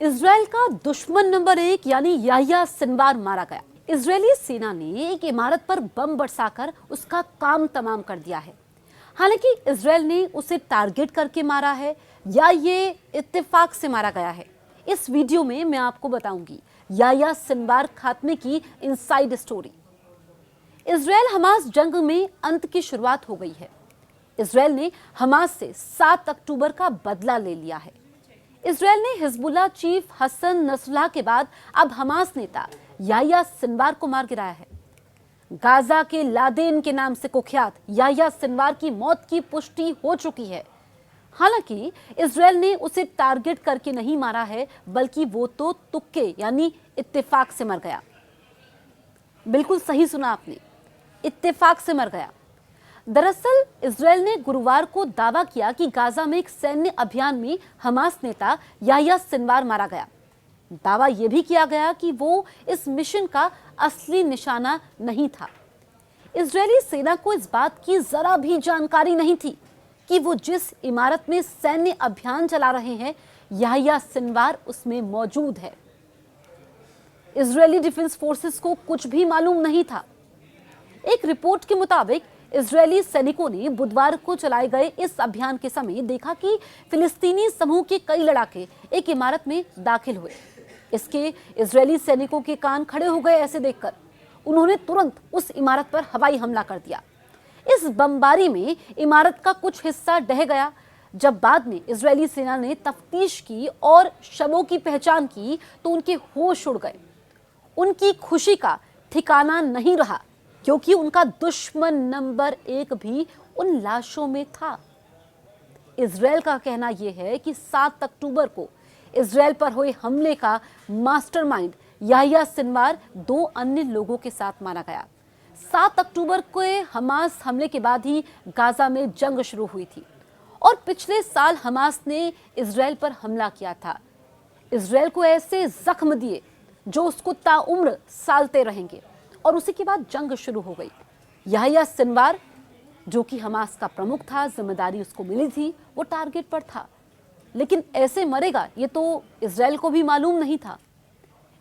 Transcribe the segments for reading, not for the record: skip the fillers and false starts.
Israel का दुश्मन number 1 यानी याह्या सिनवार मारा गया। इजरायली सेना ने एक इमारत पर बम बरसाकर उसका काम तमाम कर दिया है। हालांकि इजराइल ने उसे टारगेट करके मारा है या ये इत्तेफाक से मारा गया है, इस वीडियो में मैं आपको बताऊंगी याह्या सिनवार खात्मे की इनसाइड स्टोरी। इजराइल हमास जंग में अंत की शुरुआत हो गई है। इजराइल ने हमास से 7 अक्टूबर का बदला ले लिया है। इजराइल ने हिजबुल्लाह चीफ हसन नसरल्लाह के बाद अब हमास नेता याह्या सिनवार को मार गिराया है। गाजा के लादेन के नाम से कुख्यात याह्या सिनवार की मौत की पुष्टि हो चुकी है। हालांकि इजराइल ने उसे टारगेट करके नहीं मारा है, बल्कि वो तो तुक्के यानी इत्तेफाक से मर गया। बिल्कुल सही सुना आपने, इत्तेफाक से मर गया। दरअसल इजराइल ने गुरुवार को दावा किया कि गाजा में एक सैन्य अभियान में हमास नेता याह्या सिनवार मारा गया। दावा यह भी किया गया कि वो इस मिशन का असली निशाना नहीं था। इजरायली सेना को इस बात की जरा भी जानकारी नहीं थी कि वो जिस इमारत में सैन्य अभियान चला रहे हैं, याह्या सिनवार उसमें मौजूद है। इजरायली डिफेंस फोर्सेस को कुछ भी मालूम नहीं था। एक रिपोर्ट के मुताबिक इजरायली सैनिकों ने बुधवार को चलाए गए इस अभियान के समय देखा कि फिलिस्तीनी समूह के कई लड़ाके एक इमारत में दाखिल हुए। इसके इजरायली सैनिकों के कान खड़े हो गए ऐसे देखकर। उन्होंने तुरंत उस इमारत पर हवाई हमला कर दिया। इस बमबारी में इमारत का कुछ हिस्सा ढह गया। जब बाद में इजरायली सेना ने तफ्तीश की और शवों की पहचान की तो उनके होश उड़ गए। उनकी खुशी का ठिकाना नहीं रहा, क्योंकि उनका दुश्मन नंबर 1 भी उन लाशों में था। इजराइल का कहना यह है कि 7 अक्टूबर को इजराइल पर हुए हमले का मास्टरमाइंड याह्या सिनवार 2 अन्य लोगों के साथ मारा गया। 7 अक्टूबर के हमास हमले के बाद ही गाजा में जंग शुरू हुई थी और पिछले साल हमास ने इजराइल पर हमला किया था। इजराइल को ऐसे जख्म दिए जो उसको ताउम्र सालते रहेंगे और उसी के बाद जंग शुरू हो गई। याह्या सिनवार, जो कि हमास का प्रमुख था, जिम्मेदारी उसको मिली थी, वो टारगेट पर था, लेकिन ऐसे मरेगा ये तो इजराइल को भी मालूम नहीं था।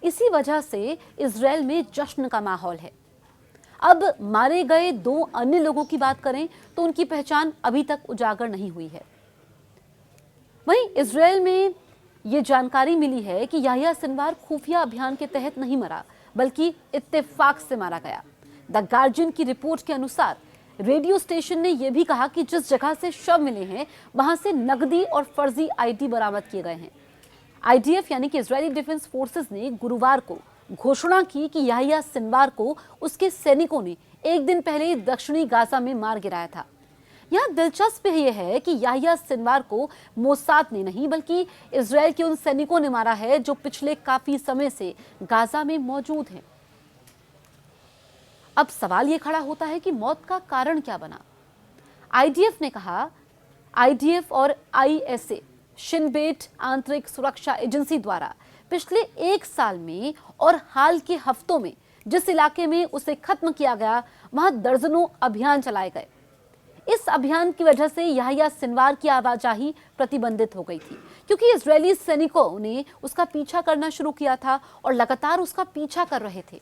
इसी वजह से इजराइल में जश्न का माहौल है। अब मारे गए 2 अन्य लोगों की बात करें तो उनकी पहचान अभी तक उजागर नहीं हुई है। वहीं इजराइल में ये जानकारी मिली है कि याह्या सिनवार खुफिया अभियान के तहत नहीं मरा, बल्कि इत्तेफाक से मारा गया। द गार्जियन की रिपोर्ट के अनुसार रेडियो स्टेशन ने यह भी कहा कि जिस जगह से शव मिले हैं वहां से नकदी और फर्जी आईडी बरामद किए गए हैं। आईडीएफ यानी कि इजरायली डिफेंस फोर्सेस ने गुरुवार को घोषणा की कि याह्या सिनवार को उसके सैनिकों ने एक दिन पहले दक्षिणी गाजा में मार गिराया था। यहाँ दिलचस्प यह है कि याह्या सिनवार को मोसाद ने नहीं, बल्कि इजराइल के उन सैनिकों ने मारा है जो पिछले काफी समय से गाजा में मौजूद हैं। अब सवाल यह खड़ा होता है कि मौत का कारण क्या बना। आईडीएफ ने कहा, आईडीएफ और आईएसए शिन बेट आंतरिक सुरक्षा एजेंसी द्वारा पिछले 1 साल में और हाल के हफ्तों में जिस इलाके में उसे खत्म किया गया वहां दर्जनों अभियान चलाए गए। इस अभियान की वजह से याह्या सिनवार की आवाजाही प्रतिबंधित हो गई थी, क्योंकि इजरायली सैनिकों ने उसका पीछा करना शुरू किया था और लगातार उसका पीछा कर रहे थे,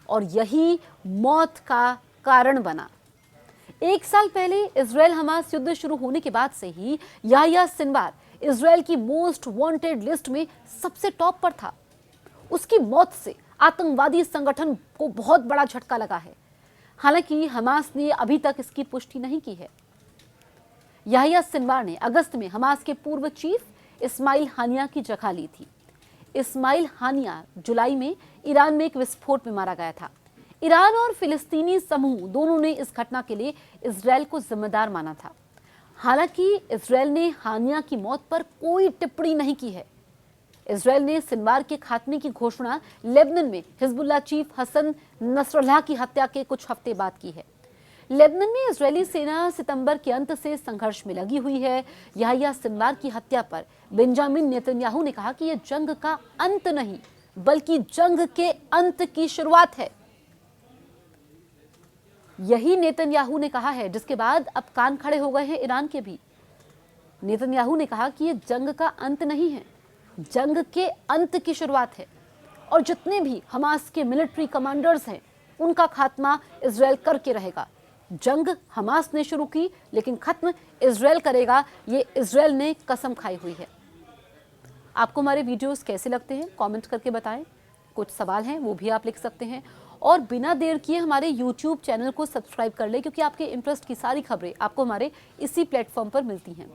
और यही मौत का कारण बना। 1 साल पहले इजराइल हमास युद्ध शुरू होने के बाद से ही याह्या सिनवार इजराइल की मोस्ट वांटेड लिस्ट में सबसे टॉप पर था। उसकी मौत से आतंकवादी संगठन को बहुत बड़ा झटका लगा है। हालांकि हमास ने अभी तक इसकी पुष्टि नहीं की है। याह्या सिनवार ने अगस्त में हमास के पूर्व चीफ इस्माइल हानिया की जगह ली थी। इस्माइल हानिया जुलाई में ईरान में एक विस्फोट में मारा गया था। ईरान और फिलिस्तीनी समूह दोनों ने इस घटना के लिए इजराइल को जिम्मेदार माना था। हालांकि इजराइल ने हानिया की मौत पर कोई टिप्पणी नहीं की है। इजराइल ने सिनवार के खात्मे की घोषणा लेबनान में हिजबुल्लाह चीफ हसन नसरल्लाह की हत्या के कुछ हफ्ते बाद की है। लेबनान में इजरायली सेना सितंबर के अंत से संघर्ष में लगी हुई है। याह्या सिनवार की हत्या पर बेंजामिन नेतन्याहू ने कहा कि यह जंग का अंत नहीं, बल्कि जंग के अंत की शुरुआत है। यही नेतन्याहू ने कहा है, जिसके बाद अब कान खड़े हो गए हैं ईरान के भी। नेतन्याहू ने कहा कि यह जंग का अंत नहीं है, जंग के अंत की शुरुआत है और जितने भी हमास के मिलिट्री कमांडर्स हैं उनका खात्मा इजराइल करके रहेगा। जंग हमास ने शुरू की लेकिन खत्म इजराइल करेगा, ये इजराइल ने कसम खाई हुई है। आपको हमारे वीडियोस कैसे लगते हैं कमेंट करके बताएं। कुछ सवाल हैं वो भी आप लिख सकते हैं और बिना देर किए हमारे YouTube चैनल को सब्सक्राइब कर लें, क्योंकि आपके इंटरेस्ट की सारी खबरें आपको हमारे इसी प्लेटफॉर्म पर मिलती हैं।